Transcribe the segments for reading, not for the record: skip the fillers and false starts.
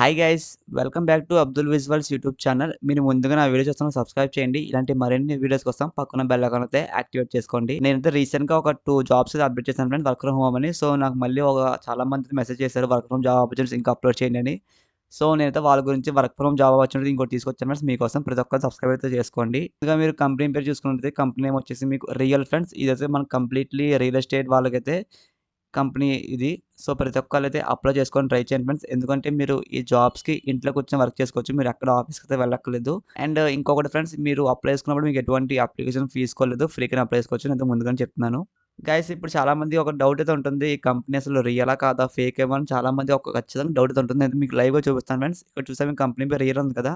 Hi guys welcome back to Abdul visuals YouTube channel. మీరు ముందుగా నా వీడియో చూస్తున్న సబ్స్క్రైబ్ చేయండి. ఇలాంటి మరిన్ని వీడియోస్ కోసం పక్కన బెల్ ఐకాన్ అయితే యాక్టివేట్ చేసుకోండి. నేనైతే రీసెంట్‌గా ఒక 2 జాబ్స్ అయితే అప్డేట్ చేశాను ఫ్రెండ్స్, వర్క్ ఫ్రమ్ హోమ్ అని. సో నాకు మళ్ళీ చాలా మంది మెసేజ్ చేశారు వర్క్ ఫ్రమ్ జాబ్ ఆపర్చునిటీస్ ఇంకా అప్లోడ్ చేయండి అని. సో నేనైతే వాళ్ళ గురించి వర్క్ ఫ్రమ్ జాబ్ ఆపర్చునిటీ ఇంకోటి తీసుకొచ్చాను ఫ్రెండ్స్ మీకోసం. ప్రతి ఒక్కరు సబ్స్క్రైబ్ అయితే చేసుకోండి. ఇంకా మీరు కంపెనీ పేరు చూసుకున్నట్లయితే కంపెనీ నేమ్ వచ్చేసి మీకు రియల్ ఫ్రెండ్స్. ఇదైతే మనకు కంప్లీట్‌లీ రియల్ ఎస్టేట్ వాళ్ళకైతే కంపెనీ ఇది. సో, ప్రతి ఒక్కళ్ళైతే అప్లై చేసుకొని ట్రై చేయండి ఫ్రెండ్స్. ఎందుకంటే మీరు ఈ జాబ్స్‌కి ఇంట్లో కూర్చొని వర్క్ చేసుకోవచ్చు. మీరెక్కడ ఆఫీస్‌కైతే వెళ్ళక్కర్లేదు. అండ్ ఇంకొకటి ఫ్రెండ్స్, మీరు అప్లై చేసుకున్నప్పుడు మీకు ఎటువంటి అప్లికేషన్ తీసుకోలేదు. ఫ్రీగానే అప్లై చేసుకోవచ్చు. నేనైతే ముందుగానే చెప్తున్నాను. గైస్ ఇప్పుడు చాలామంది ఒక డౌట్ అయితే ఉంటుంది. ఈ కంపెనీ అసలు రియలా కాదా? ఫేకేమో అని చాలామంది ఒక ఖచ్చితంగా డౌట్ అయితే ఉంటుంది. అయితే మీకు లైవ్‌గా చూపిస్తాను ఫ్రెండ్స్. ఇక్కడ చూసారా మీ కంపెనీ పేరు రియల్ ఉంది కదా!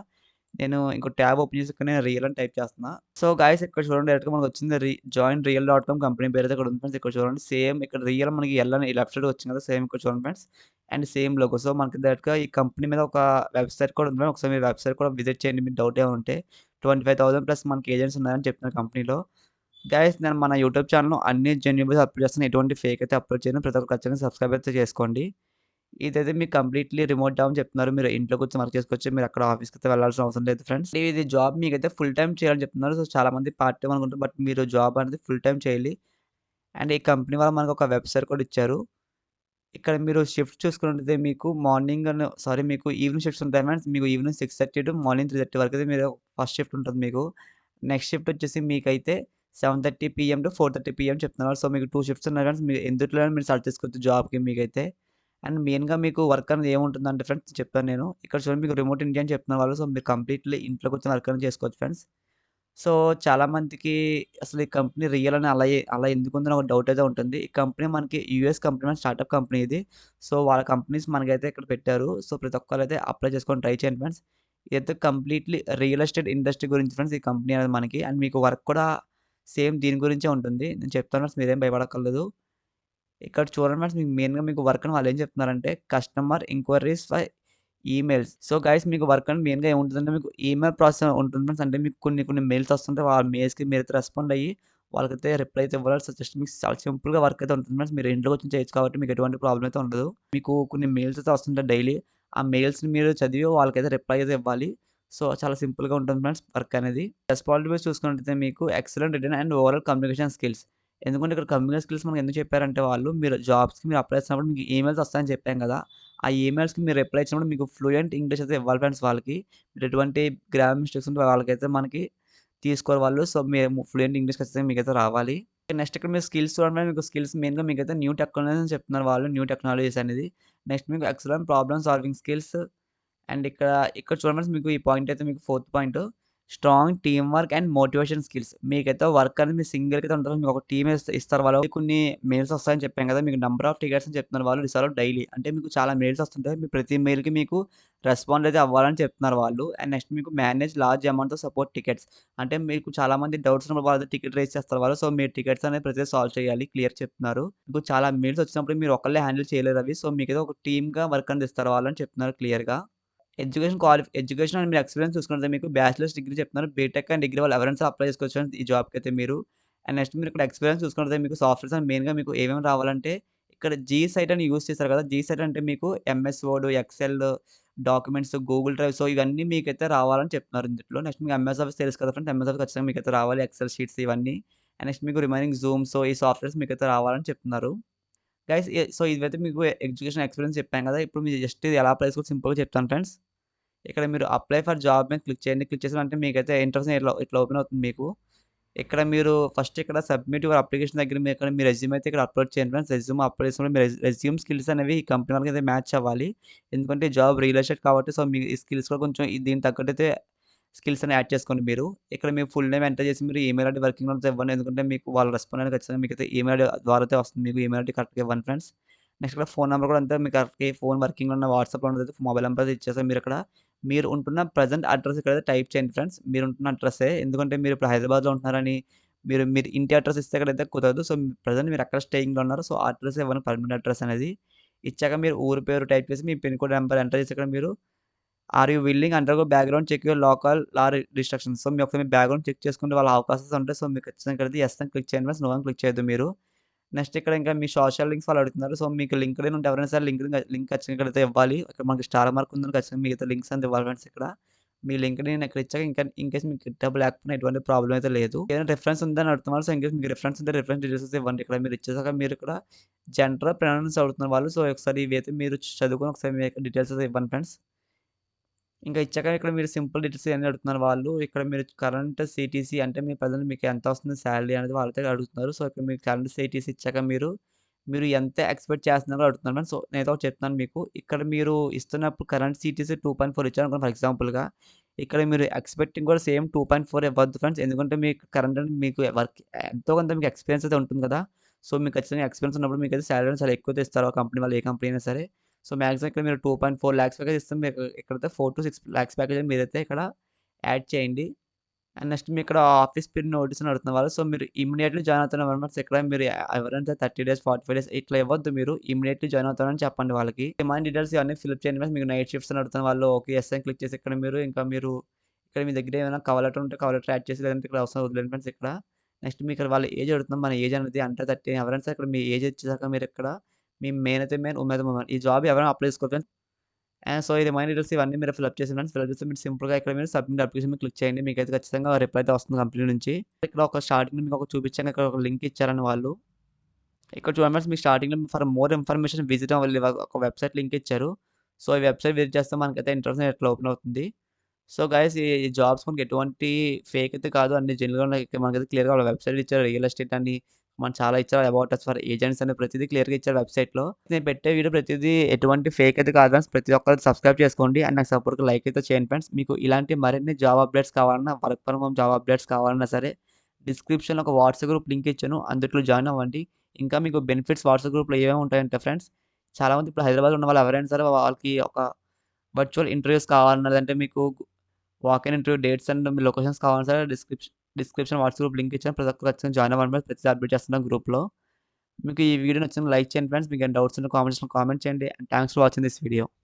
నేను ఇంకో ట్యాబ్ ఓపెన్ చేసి ఇక్కడ నేను రియల్ అని టైప్ చేస్తున్నా. సో, గైస్ ఇక్కడ చూడండి, డైరెక్ట్‌గా మనకొచ్చింది join real dot com company పేరైతే ఇక్కడ ఉంది ఫ్రెండ్స్. ఇక్కడ చూడండి సేమ్ ఇక్కడ రియల్ మనకి ఎల్ అని లెఫ్ట్ సైడ్ వచ్చింది కదా! సేమ్ ఇక్కడ చూడండి friends. And same logo. So, మనకి డైరెక్ట్‌గా ఈ కంపెనీ మీద ఒక వెబ్‌సైట్ కూడా ఉంది ఫ్రెండ్స్. ఒకసారి మీరు వెబ్‌సైట్ కూడా విజిట్ చేయండి మీకు డౌట్ ఏమైనా ఉంటే. 25,000 ప్లస్ మనకి ఏజెంట్స్ ఉన్నారని చెప్తున్నారు కంపెనీలో. గైస్ నేను మన యూట్యూబ్ ఛానెల్‌లో అన్ని జెన్యూన్ వీడియోస్ అప్‌లోడ్ చేస్తాను. ఎటువంటి ఫేక్ అయితే అప్‌లోడ్ చేయను. ప్రతి ఒక్కరు ఖచ్చితంగా సబ్స్క్రైబ్ అయితే చేసుకోండి. ఇదైతే మీకు కంప్లీట్‌లీ రిమోట్ జాబ్ అని చెప్తున్నారు. మీరు ఇంట్లో కూర్చొని వర్క్ చేసుకోవచ్చు. మీరక్కడ ఆఫీస్‌కైతే వెళ్ళాల్సిన అవసరం లేదు ఫ్రెండ్స్. ఇది జాబ్ మీకైతే ఫుల్ టైమ్ చేయాలని చెప్తున్నారు. సో, చాలామంది పార్ట్ టైమ్ అనుకుంటారు. బట్ మీరు జాబ్ అనేది ఫుల్ టైమ్ చేయాలి. అండ్ ఈ కంపెనీ వాళ్ళు మనకు ఒక వెబ్‌సైట్ కూడా ఇచ్చారు. ఇక్కడ మీరు షిఫ్ట్ చూసుకున్నట్టయితే మీకు మీకు ఈవినింగ్ షిఫ్ట్స్ ఉంటాయి ఫ్రెండ్స్. మీకు ఈవినింగ్ 6:30 టు మార్నింగ్ 3:30 వరకైతే మీరు ఫస్ట్ షిఫ్ట్ ఉంటది మీకు. నెక్స్ట్ షిఫ్ట్ వచ్చేసి మీకైతే 7:30 పీఎం టు 4:30 పీఎం చెప్తున్నారు. సో, మీకు 2 షిఫ్ట్స్ ఉన్నాయి ఫ్రెండ్స్. మీరు ఎందులోనైనా మీరు సెలెక్ట్ చేసుకోవచ్చు జాబ్‌కి మీకైతే. అండ్ మెయిన్‌గా మీకు వర్క్ అనేది ఏముంటుందంటే ఫ్రెండ్స్ చెప్తాను నేను. ఇక్కడ చూడండి మీకు రిమోట్ ఇండియా అని చెప్తున్నారు వాళ్ళు. సో, మీరు కంప్లీట్‌లీ ఇంట్లో కూర్చొని వర్క్ అనేది చేసుకోవచ్చు ఫ్రెండ్స్. సో, చాలామందికి అసలు ఈ కంపెనీ రియల్ అని అలా ఎందుకుందని ఒక డౌట్ అయితే ఉంటుంది. ఈ కంపెనీ మనకి యూఎస్ కంపెనీ, స్టార్టప్ కంపెనీ ఇది. సో, వాళ్ళ కంపెనీస్ మనకైతే ఇక్కడ పెట్టారు. సో, ప్రతి ఒక్కరైతే అప్లై చేసుకొని ట్రై చేయండి ఫ్రెండ్స్. ఇదైతే కంప్లీట్‌లీ రియల్ ఎస్టేట్ ఇండస్ట్రీ గురించి ఫ్రెండ్స్ ఈ కంపెనీ అనేది మనకి. అండ్ మీకు వర్క్ కూడా సేమ్ దీని గురించే ఉంటుంది. నేను చెప్తాను ఫ్రెండ్స్, మీరేం భయపడక్కర్లేదు. ఇక్కడ చూడండి ఫ్రెండ్స్, మీకు మెయిన్‌గా మీకు వర్క్ అని వాళ్ళేం చెప్తున్నారంటే customer enquiries for emails. So, guys మీకు వర్క్ అని మెయిన్‌గా ఏముంటుందంటే మీకు ఈమెయిల్ ప్రాసెస్ ఉంటుంది ఫ్రెండ్స్. అంటే మీకు కొన్ని మెయిల్స్ వస్తుంటాయి. ఆ మెయిల్స్‌కి మీరైతే రెస్పాండ్ అయ్యి వాళ్ళకైతే రిప్లై అయితే ఇవ్వాలి. సో, జస్ట్ మీకు చాలా సింపుల్‌గా వర్క్ అయితే ఉంటుంది ఫ్రెండ్స్. మీరు ఇంట్లో కూర్చొని చేయొచ్చు కాబట్టి మీకు ఎటువంటి ప్రాబ్లమ్ అయితే ఉండదు. మీకు కొన్ని మెయిల్స్ అయితే వస్తుంటాయి డైలీ. ఆ మెయిల్స్‌ని మీరు చదివి వాళ్ళకైతే రిప్లై అయితే ఇవ్వాలి. సో, చాలా సింపుల్‌గా ఉంటుంది ఫ్రెండ్స్ వర్క్ అనేది. రెస్పాన్సిబిలిటీస్ చూసుకున్నట్టయితే మీకు excellent written and overall communication skills. ఎందుకంటే ఇక్కడ కమ్యూనికేషన్ స్కిల్స్ మనకు ఎందుకు చెప్పారంటే వాళ్ళు, మీరు జాబ్స్‌కి మీరు అప్లై చేసినప్పుడు మీకు ఈమెయిల్స్ వస్తాయని చెప్పాం కదా! ఆ ఈమెయిల్స్‌కి మీరు రిప్లై ఇచ్చినప్పుడు మీకు ఫ్లూయెంట్ ఇంగ్లీష్ అయితే ఇవ్వాలి ఫ్రెండ్స్ వాళ్ళకి. మీరు ఎటువంటి గ్రామర్ మిస్టేక్స్ ఉంటే వాళ్ళకైతే మనకి తీసుకోరు వాళ్ళు. సో, మేము ఫ్లూయెంట్ ఇంగ్లీష్ ఖచ్చితంగా మీకైతే రావాలి. నెక్స్ట్ ఇక్కడ మీరు స్కిల్స్ చూడండి, మీకు స్కిల్స్ మెయిన్‌గా మీకైతే న్యూ టెక్నాలజీస్ అని చెప్తున్నారు వాళ్ళు. న్యూ టెక్నాలజీస్ అనేది. నెక్స్ట్ మీకు excellent problem solving skills. And ఇక్కడ చూడండి ఫ్రెండ్స్, మీకు ఈ పాయింట్ అయితే మీకు fourth point. Strong team work and motivation skills. మీకైతే వర్క్ అనేది మీ సింగిల్‌గా అయితే ఉండదు. మీకు ఒక టీమ్ ఇస్తారు వాళ్ళు. కొన్ని మెయిల్స్ వస్తాయని చెప్పాం కదా! మీకు నంబర్ ఆఫ్ టికెట్స్ అని చెప్తున్నారు వాళ్ళు. రిసార్వ్ డైలీ. అంటే మీకు చాలా మెయిల్స్ వస్తుంటాయి. మీ ప్రతి మెయిల్‌కి మీకు రెస్పాండ్ అయితే అవ్వాలని చెప్తున్నారు వాళ్ళు. అండ్ నెక్స్ట్ మీకు manage large amount of support tickets. అంటే మీకు చాలామంది డౌట్స్ ఉన్నప్పుడు వాళ్ళతో టికెట్ రైజ్ చేస్తారు వాళ్ళు. సో, మీరు టికెట్స్ అనేది ప్రతిసారి సాల్వ్ చేయాలి. క్లియర్ చెప్తున్నారు. మీకు చాలా మెయిల్స్ వచ్చినప్పుడు మీరు ఒక్కళ్ళే హ్యాండిల్ చేయలేరు అవి. సో, మీకైతే ఒక టీమ్‌గా వర్క్ అనేది ఇస్తారు వాళ్ళని చెప్తున్నారు క్లియర్‌గా. ఎడ్యుకేషన్ అండ్ మీరు ఎక్స్‌పీరియన్స్ చూసుకుంటే మీకు బ్యాచిలర్స్ డిగ్రీ చెప్తున్నారు. బీటెక్ అండ్ డిగ్రీ వాళ్ళు ఎవరైనా సరే అప్లై చేసుకోవచ్చు అండి ఈ జాబ్‌కైతే మీరు. అండ్ నెక్స్ట్ మీరు ఇక్కడ ఎక్స్‌పీరియన్స్ చూసుకుంటే మీకు సాఫ్ట్‌వేర్స్ అండ్ మెయిన్‌గా మీకు ఏమేమి రావాలంటే ఇక్కడ జీ సైట్ అని యూజ్ చేశారు కదా! జీ సైట్ అంటే మీకు MS Word, Excel, documents, Google Drive, so, ఇవన్నీ మీకైతే రావాలని చెప్తున్నారు ఇందులో. నెక్స్ట్ మీకు ఎంఎస్ ఆఫీస్ తెలుసు కదా ఫ్రెండ్స్! ఎంఎస్ ఆఫీస్ ఖచ్చితంగా మీకైతే రావాలి. ఎక్సెల్ షీట్స్ ఇవన్నీ. అండ్ నెక్స్ట్ మీకు రిమైనింగ్ జూమ్, సో, ఈ సాఫ్ట్‌వేర్స్ మీకైతే రావాలని చెప్తున్నారు. గైస్ సో, ఇవైతే మీకు ఎడ్యుకేషన్ ఎక్స్‌పీరియన్స్ చెప్పాం కదా! ఇప్పుడు మీరు జస్ట్ ఇది ఎలా అప్లై చేసుకోవాలో సింపుల్‌గా చెప్తాను ఫ్రెండ్స్. ఇక్కడ మీరు అప్లై ఫర్ జాబ్ మీద క్లిక్ చేయండి. క్లిక్ చేసిన వెంటనే మీకైతే ఇంటర్ఫేస్ ఇట్లా ఓపెన్ అవుతుంది మీకు. ఇక్కడ మీరు ఫస్ట్ ఇక్కడ సబ్మిట్ యువర్ అప్లికేషన్ దగ్గర మీరు ఇక్కడ మీ రెజ్యూమ్ అయితే ఇక్కడ అప్లోడ్ చేయండి ఫ్రెండ్స్. రెజ్యూమ్ అప్లోడ్ చేసినప్పుడు మీ రెజ్యూమ్ స్కిల్స్ అనేవి ఈ కంపెనీ వాళ్ళకైతే మ్యాచ్ అవ్వాలి. ఎందుకంటే జాబ్ రియల్ ఎస్టేట్ కాబట్టి సో, మీ ఈ స్కిల్స్ కూడా కొంచెం దీనికి తగ్గట్టయితే స్కిల్స్ అని యాడ్ చేసుకోండి మీరు. ఇక్కడ మీ ఫుల్ నేమ్ ఎంటర్ చేసి మీరు ఈమెయిల్ ఐడీ వర్కింగ్ అవర్స్ ఇవ్వండి. ఎందుకంటే మీకు వాళ్ళు రెస్పాండ్ అనేది ఖచ్చితంగా మీకైతే ఈమెయిల్ ఐడీ ద్వారా అయితే వస్తుంది. మీకు ఈమెయిల్ ఐడీ కరెక్ట్‌గా ఇవ్వండి ఫ్రెండ్స్. నెక్స్ట్ ఇక్కడ ఫోన్ నంబర్ కూడా అంతే మీకు కరెక్ట్‌గా ఫోన్ వర్కింగ్‌లో ఉన్న వాట్సాప్‌లో ఉన్నదైతే మొబైల్ నంబర్ ఇచ్చేసి మీరిక్కడ మీరు ఉంటున్న ప్రెజెంట్ అడ్రెస్ ఇక్కడైతే టైప్ చేయండి ఫ్రెండ్స్. మీరుంటున్న అడ్రెస్సే. ఎందుకంటే మీరు ఇప్పుడు హైదరాబాద్‌లో ఉంటున్నారని మీరు ఇంటి అడ్రెస్ ఇస్తే ఇక్కడైతే కుదరదు. సో, ప్రెజెంట్ మీరు ఎక్కడ స్టేయింగ్‌లో ఉన్నారో సో, ఆ అడ్రెస్ ఇవ్వండి పర్మనెంట్ అడ్రెస్ అనేది. ఇచ్చాక మీరు ఊరి పేరు టైప్ చేసి మీ పిన్ కోడ్ నంబర్ ఎంటర్ చేసి ఇక్కడ మీరు are you willing undergo background check your local law restrictions. So, మీ బ్యాక్‌గ్రౌండ్ చెక్ చేసుకునే వాళ్ళ అవకాశాలు ఉంటాయి. సో, మీరు ఖచ్చితంగా ఇక్కడైతే యెస్ అని క్లిక్ చేయండి ఫ్రెండ్స్. నో అని క్లిక్ చేయొద్దు మీరు. నెక్స్ట్ ఇక్కడ ఇంకా మీ సోషల్ లింక్స్ వాళ్ళు అడుగుతున్నారు. సో, మీకు లింక్డ్ఇన్ ఉంటే ఎవరైనా సరే లింక్ ఖచ్చితంగా ఇక్కడైతే ఇవ్వాలి. ఇక్కడ మనకి స్టార్ మార్క్ ఉందని ఖచ్చితంగా మిగతా లింక్స్ అంతా ఇవ్వాలి ఫ్రెండ్స్ ఇక్కడ. మీ లింక్డ్ఇన్ ఇక్కడ ఇచ్చాక ఇంకా ఇన్‌కేస్ మీకు గిటబ్ లేకపోయినా ఎటువంటి ప్రాబ్లమ్ అయితే లేదు. ఏదైనా రిఫరెన్స్ ఉందని అడుగుతున్నారు. సో, ఇన్‌కేస్ మీకు రిఫరెన్స్ ఉంటే రిఫరెన్స్ డీటెయిల్స్ అయితే ఇవ్వండి. ఇక్కడ మీరు ఇచ్చేసాక మీరు ఇక్కడ జెండర్, ప్రొనౌన్స్ అడుగుతున్నారు వాళ్ళు. సో, ఒకసారి ఇవైతే మీరు చదువుకొని ఒకసారి మీ యొక్క డీటెయిల్స్ అయితే ఇవ్వండి ఫ్రెండ్స్. ఇంకా ఇచ్చాక ఇక్కడ మీరు సింపుల్ డీటెయిల్స్ ఇయన్నీ అడుగుతున్నారు వాళ్ళు. ఇక్కడ మీరు కరెంట్ సీటీసీ అంటే మీ ప్రెజెంట్ మీకు ఎంత వస్తుంది సాలరీ అనేది వాళ్ళతో అడుగుతున్నారు. సో, ఇక్కడ మీకు కరెంట్ సీటీసీ ఇచ్చాక మీరు ఎంత ఎక్స్‌పెక్ట్ చేస్తున్నారో అడుగుతున్నారు మేడం. సో, నేనైతే ఒకటి చెప్తున్నాను మీకు. ఇక్కడ మీరు ఇస్తున్నప్పుడు కరెంట్ సీటీసీ 2.4 ఇచ్చారనుకోండి ఫర్ ఎగ్జాంపుల్‌గా. ఇక్కడ మీరు ఎక్స్‌పెక్టింగ్ కూడా సేమ్ 2.4 ఇవ్వద్దు ఫ్రెండ్స్. ఎందుకంటే మీకు కరెంట్ అంటే మీకు వర్క్ ఎంతో కొంత మీకు ఎక్స్‌పీరియన్స్ అయితే ఉంటుంది కదా! సో, మీకు ఖచ్చితంగా ఎక్స్‌పీరియన్స్ ఉన్నప్పుడు మీకైతే సాలరీ చాలా ఎక్కువైతే ఇస్తారు. ఆ కంపెనీ వాళ్ళు ఏ కంపెనీ అయినా సరే. సో, మాక్సిమం ఇక్కడ మీరు 2.4 లాక్స్ ప్యాకేజ్ ఇస్తే మీకు ఇక్కడైతే 4-6 లాక్స్ ప్యాకేజ్ అని మీరైతే ఇక్కడ యాడ్ చేయండి. అండ్ నెక్స్ట్ మీ ఇక్కడ ఆఫీస్ పీరియడ్ నోటీస్ అని అడుగుతున్న వాళ్ళు. సో, మీరు ఇమ్మీడియేట్‌లీ జాయిన్ అవుతున్న మెంబర్స్ ఇక్కడ మీరు ఎవరైనా 30 డేస్, 45 డేస్ ఇట్లా ఇవ్వద్దు మీరు. ఇమ్మీడియేట్‌లీ జాయిన్ అవుతానని చెప్పండి వాళ్ళకి. రిమైన్ డీటెయిల్స్ ఇవన్నీ ఫిలప్ చేయండి ఫ్రెండ్స్. మీకు నైట్ షిఫ్ట్స్ అని అడుగుతున్న వాళ్ళు ఓకే. యెస్ అని క్లిక్ చేసి ఇక్కడ ఇక్కడ మీ దగ్గర ఏమైనా కవర్ లెటర్ ఉంటే కవర్ లెటర్ యాడ్ చేసి లేదంటే ఇక్కడ అవసరం వదిలేయండి ఫ్రెండ్స్ ఇక్కడ. నెక్స్ట్ మీ ఇక్కడ వాళ్ళ ఏజ్ అడుగుతున్నాం. మన ఏజ్ అనేది అండర్ 30 ఎవరైనా సరే ఇక్కడ మీ ఏజ్ ఇచ్చేసాక మీరు ఇక్కడ మీ మెయిన్ అయితే మెయిన్, వుమెన్ అయితే వుమెన్. ఈ జాబ్ ఎవరైనా అప్లై చేసుకోవచ్చు ఫ్రెండ్స్. సో, ఈ రిమైన్ డీటెయిల్స్ ఇవన్నీ మీరు ఫిలప్ చేసి ఫ్రెండ్స్. ఫిలప్ చేసి మీరు సింపుల్‌గా ఇక్కడ మీరు సబ్మిట్ అప్లికేషన్ మీద క్లిక్ చేయండి. మీకైతే ఖచ్చితంగా రిప్లై అయితే వస్తుంది కంపెనీ నుంచి. ఇక్కడ ఒక స్టార్టింగ్‌లో మీకు ఒక చూపించాను. ఇక్కడ ఒక లింక్ ఇచ్చారండి వాళ్ళు. ఇక్కడ చూడండి ఫ్రెండ్స్ మీకు స్టార్టింగ్‌లో ఫర్ మోర్ ఇన్ఫర్మేషన్ విజిట్ అవ్వాలి ఒక వెబ్‌సైట్ లింక్ ఇచ్చారు. సో, ఈ వెబ్‌సైట్ విజిట్ చేస్తే మనకైతే ఇంటర్ఫేస్ ఇట్లా ఓపెన్ అవుతుంది. సో, గైస్ ఈ జాబ్స్ మనకి ఎటువంటి ఫేక్ అయితే కాదు. అన్ని జెన్యూన్‌గా ఉన్నాయి. మనకైతే క్లియర్‌గా వాళ్ళ వెబ్‌సైట్ ఇచ్చారు. రియల్ ఎస్టేట్ అని మనకు చాలా ఇచ్చారు. అబౌట్ అస్ ఫర్ ఏజెంట్స్ అని ప్రతిదీ క్లియర్‌గా ఇచ్చారు వెబ్‌సైట్‌లో. నేను పెట్టే వీడియో ప్రతిదీ ఎటువంటి ఫేక్ అయితే కాదు ఫ్రెండ్స్. ప్రతి ఒక్కరు సబ్స్క్రైబ్ చేసుకోండి. అండ్ నాకు సపోర్ట్‌గా లైక్ అయితే చేయండి ఫ్రెండ్స్. మీకు ఇలాంటి మరిన్ని జాబ్ అప్డేట్స్ కావాలన్నా, work from home job updates కావాలన్నా సరే డిస్క్రిప్షన్‌లో ఒక వాట్సాప్ గ్రూప్ లింక్ ఇచ్చాను. అందుట్లో జాయిన్ అవ్వండి. ఇంకా మీకు బెనిఫిట్స్ వాట్సాప్ గ్రూప్‌లో ఏమేమి ఉంటాయంటే ఫ్రెండ్స్, చాలామంది ఇప్పుడు హైదరాబాద్‌లో ఉన్న వాళ్ళు ఎవరైనా సరే వాళ్ళకి ఒక వర్చువల్ ఇంటర్వ్యూస్ కావాలన్నా లేదంటే మీకు walk in interview dates and me locations కావాలన్నా సరే డిస్క్రిప్షన్ వాట్సాప్ గ్రూప్ లింక్ ఇచ్చాను. ప్రతి ఒక్కరు ఖచ్చితంగా జాయిన్ అవ్వండి ఫ్రెండ్స్. ప్రతిదీ అప్డేట్ చేస్తున్నాను గ్రూప్‌లో. మీకు ఈ వీడియో నచ్చింది లైక్ చేయండి ఫ్రెండ్స్. మీకు ఏమైనా డౌట్స్ ఉంటే కామెంట్ సెక్షన్‌లో కామెంట్ చేయండి. And thanks for watching this video.